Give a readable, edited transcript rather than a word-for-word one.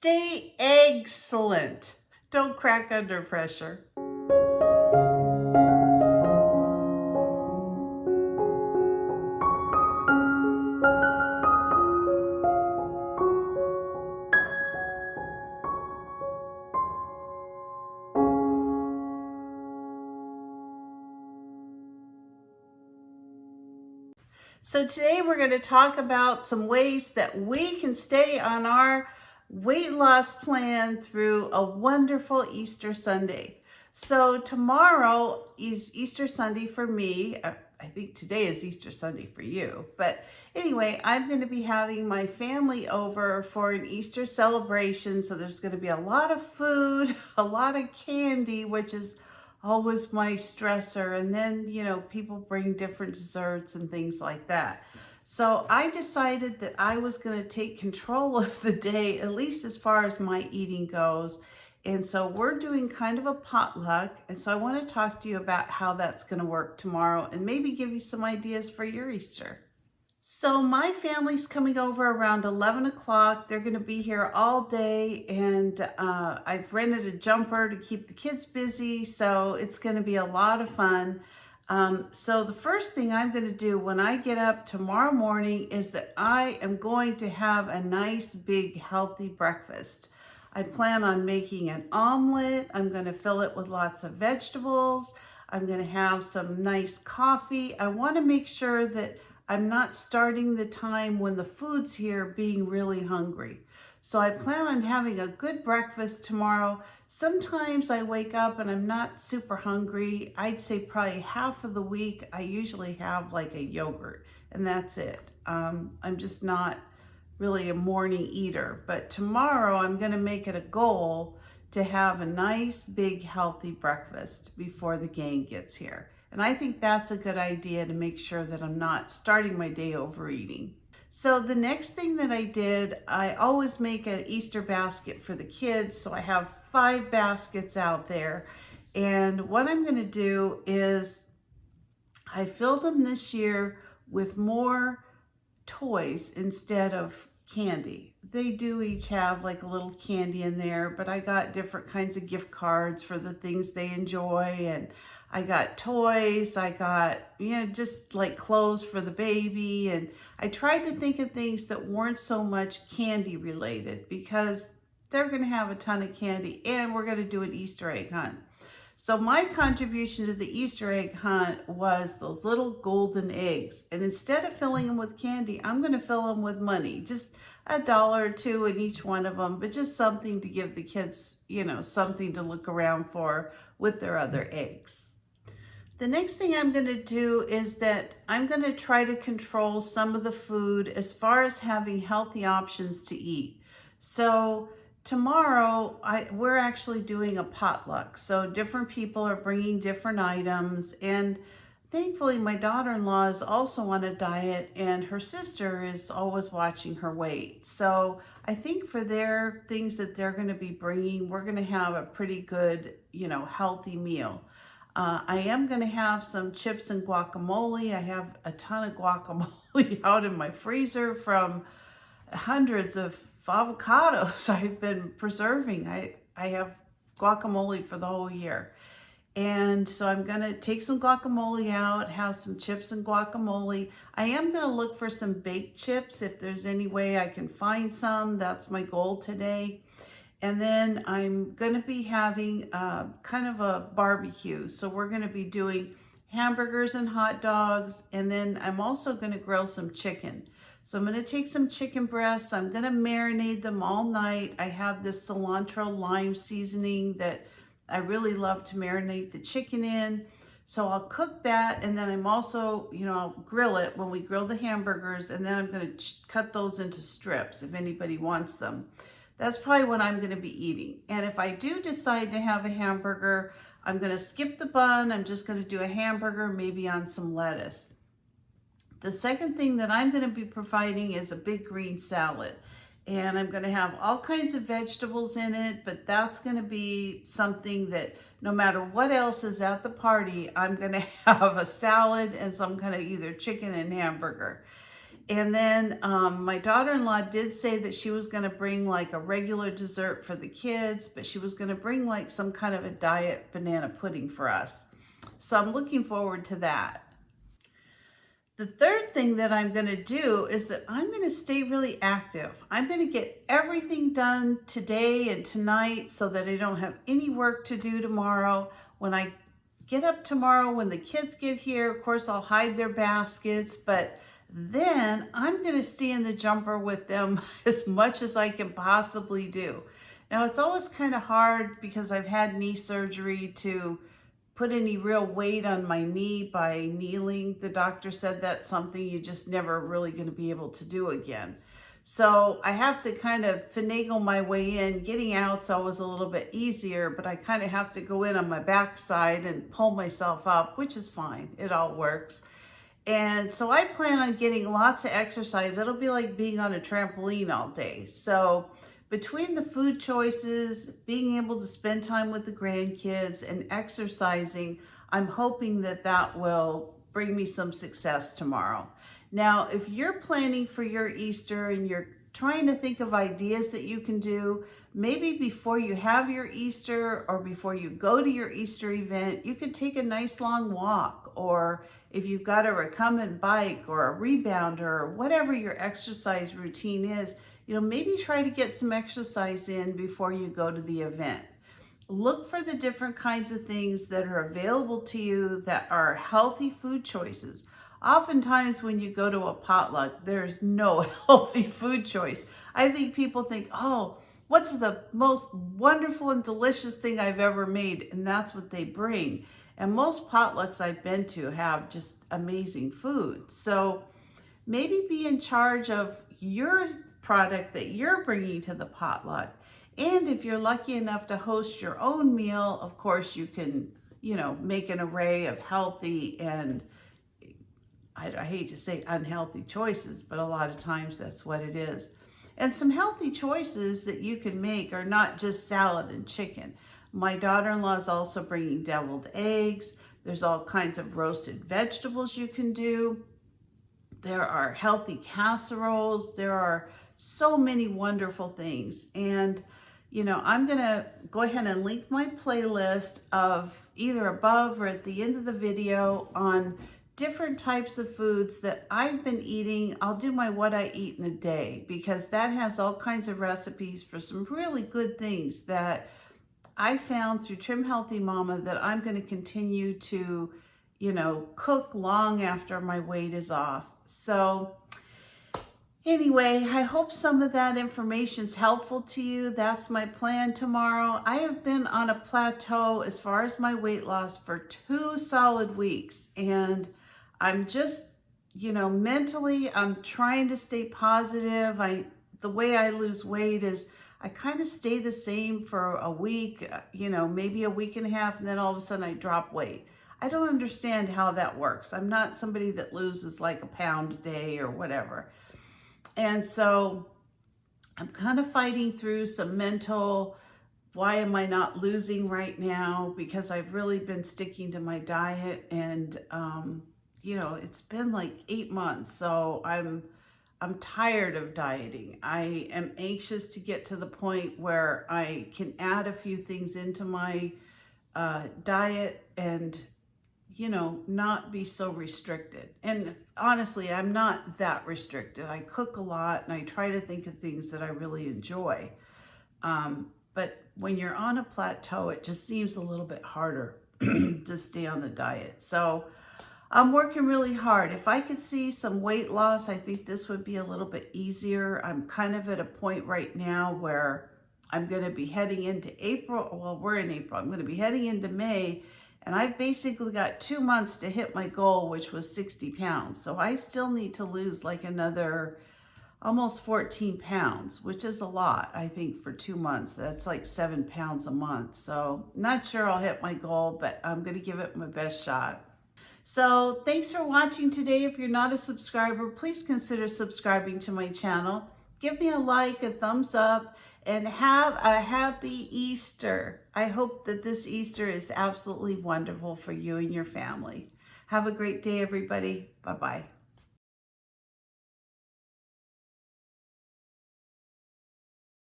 Stay excellent. Don't crack under pressure. So today we're going to talk about some ways that we can stay on our weight loss plan through a wonderful Easter Sunday. So tomorrow is Easter Sunday for me. I think today is Easter Sunday for you. But anyway, I'm going to be having my family over for an Easter celebration. So there's going to be a lot of food, a lot of candy, which is always my stressor. And then, people bring different desserts and things like that. So I decided that I was going to take control of the day, at least as far as my eating goes. And so we're doing kind of a potluck. And so I want to talk to you about how that's going to work tomorrow and maybe give you some ideas for your Easter. So my family's coming over around 11 o'clock. They're going to be here all day, and I've rented a jumper to keep the kids busy, so it's going to be a lot of fun. So the first thing I'm going to do when I get up tomorrow morning is that I am going to have a nice, big, healthy breakfast. I plan on making an omelet. I'm going to fill it with lots of vegetables. I'm going to have some nice coffee. I want to make sure that I'm not starting the time when the food's here being really hungry. So I plan on having a good breakfast tomorrow. Sometimes I wake up and I'm not super hungry. I'd say probably half of the week I usually have like a yogurt, and that's it. I'm just not really a morning eater. But tomorrow I'm going to make it a goal to have a nice, big, healthy breakfast before the gang gets here. And I think that's a good idea to make sure that I'm not starting my day overeating. So the next thing that I did, I always make an Easter basket for the kids. So I have 5 baskets out there. And what I'm going to do is I filled them this year with more toys instead of candy. They do each have like a little candy in there, but I got different kinds of gift cards for the things they enjoy, and I got toys, I got, just like clothes for the baby, and I tried to think of things that weren't so much candy related because they're going to have a ton of candy, and we're going to do an Easter egg hunt. So my contribution to the Easter egg hunt was those little golden eggs. And instead of filling them with candy, I'm going to fill them with money. Just $1 or $2 in each one of them, but just something to give the kids, something to look around for with their other eggs. The next thing I'm going to do is that I'm going to try to control some of the food as far as having healthy options to eat. So tomorrow, we're actually doing a potluck. So different people are bringing different items. And thankfully, my daughter-in-law is also on a diet, and her sister is always watching her weight. So I think for their things that they're going to be bringing, we're going to have a pretty good, healthy meal. I am going to have some chips and guacamole. I have a ton of guacamole out in my freezer from hundreds of avocados I've been preserving. I have guacamole for the whole year. And so I'm going to take some guacamole out, have some chips and guacamole. I am going to look for some baked chips if there's any way I can find some. That's my goal today. And then I'm going to be having kind of a barbecue. So we're going to be doing hamburgers and hot dogs. And then I'm also going to grill some chicken. So I'm going to take some chicken breasts. I'm going to marinate them all night. I have this cilantro lime seasoning that I really love to marinate the chicken in. So I'll cook that, and then I'm also, I'll grill it when we grill the hamburgers, and then I'm going to cut those into strips if anybody wants them. That's probably what I'm going to be eating. And if I do decide to have a hamburger, I'm going to skip the bun. I'm just going to do a hamburger, maybe on some lettuce. The second thing that I'm going to be providing is a big green salad. And I'm going to have all kinds of vegetables in it, but that's going to be something that no matter what else is at the party, I'm going to have a salad and some kind of either chicken and hamburger. And then my daughter-in-law did say that she was going to bring like a regular dessert for the kids, but she was going to bring like some kind of a diet banana pudding for us. So I'm looking forward to that. The third thing that I'm going to do is that I'm going to stay really active. I'm going to get everything done today and tonight so that I don't have any work to do tomorrow. When I get up tomorrow, when the kids get here, of course, I'll hide their baskets, but then I'm going to stay in the jumper with them as much as I can possibly do. Now, it's always kind of hard because I've had knee surgery to put any real weight on my knee by kneeling. The doctor said that's something you just never really going to be able to do again. So I have to kind of finagle my way in. Getting out's always a little bit easier, but I kind of have to go in on my backside and pull myself up, which is fine. It all works. And so I plan on getting lots of exercise. It'll be like being on a trampoline all day. So between the food choices, being able to spend time with the grandkids, and exercising, I'm hoping that that will bring me some success tomorrow. Now, if you're planning for your Easter and you're trying to think of ideas that you can do, maybe before you have your Easter or before you go to your Easter event, you could take a nice long walk, or if you've got a recumbent bike or a rebounder or whatever your exercise routine is, maybe try to get some exercise in before you go to the event. Look for the different kinds of things that are available to you that are healthy food choices. Oftentimes when you go to a potluck, there's no healthy food choice. I think people think, oh, what's the most wonderful and delicious thing I've ever made? And that's what they bring. And most potlucks I've been to have just amazing food. So maybe be in charge of your product that you're bringing to the potluck. And if you're lucky enough to host your own meal, of course you can, make an array of healthy and I hate to say unhealthy choices, but a lot of times that's what it is. And some healthy choices that you can make are not just salad and chicken. My daughter-in-law is also bringing deviled eggs. There's all kinds of roasted vegetables you can do. There are healthy casseroles. There are so many wonderful things. And, I'm going to go ahead and link my playlist of either above or at the end of the video on different types of foods that I've been eating. I'll do my what I eat in a day because that has all kinds of recipes for some really good things that I found through Trim Healthy Mama that I'm going to continue to, cook long after my weight is off. So anyway, I hope some of that information is helpful to you. That's my plan tomorrow. I have been on a plateau as far as my weight loss for 2 solid weeks. And I'm just, mentally, I'm trying to stay positive. The way I lose weight is I kind of stay the same for a week, maybe a week and a half, and then all of a sudden I drop weight. I don't understand how that works. I'm not somebody that loses like a pound a day or whatever. And so I'm kind of fighting through some mental, why am I not losing right now? Because I've really been sticking to my diet and, it's been like 8 months. So I'm tired of dieting. I am anxious to get to the point where I can add a few things into my diet and, not be so restricted. And honestly, I'm not that restricted. I cook a lot and I try to think of things that I really enjoy. But when you're on a plateau, it just seems a little bit harder to stay on the diet. So I'm working really hard. If I could see some weight loss, I think this would be a little bit easier. I'm kind of at a point right now where I'm going to be heading into April. Well, we're in April. I'm going to be heading into May, and I've basically got 2 months to hit my goal, which was 60 pounds. So I still need to lose like another almost 14 pounds, which is a lot, I think, for 2 months. That's like 7 pounds a month. So not sure I'll hit my goal, but I'm going to give it my best shot. So thanks for watching today. If you're not a subscriber, please consider subscribing to my channel. Give me a like, a thumbs up, and have a happy Easter. I hope that this Easter is absolutely wonderful for you and your family. Have a great day, everybody. Bye-bye.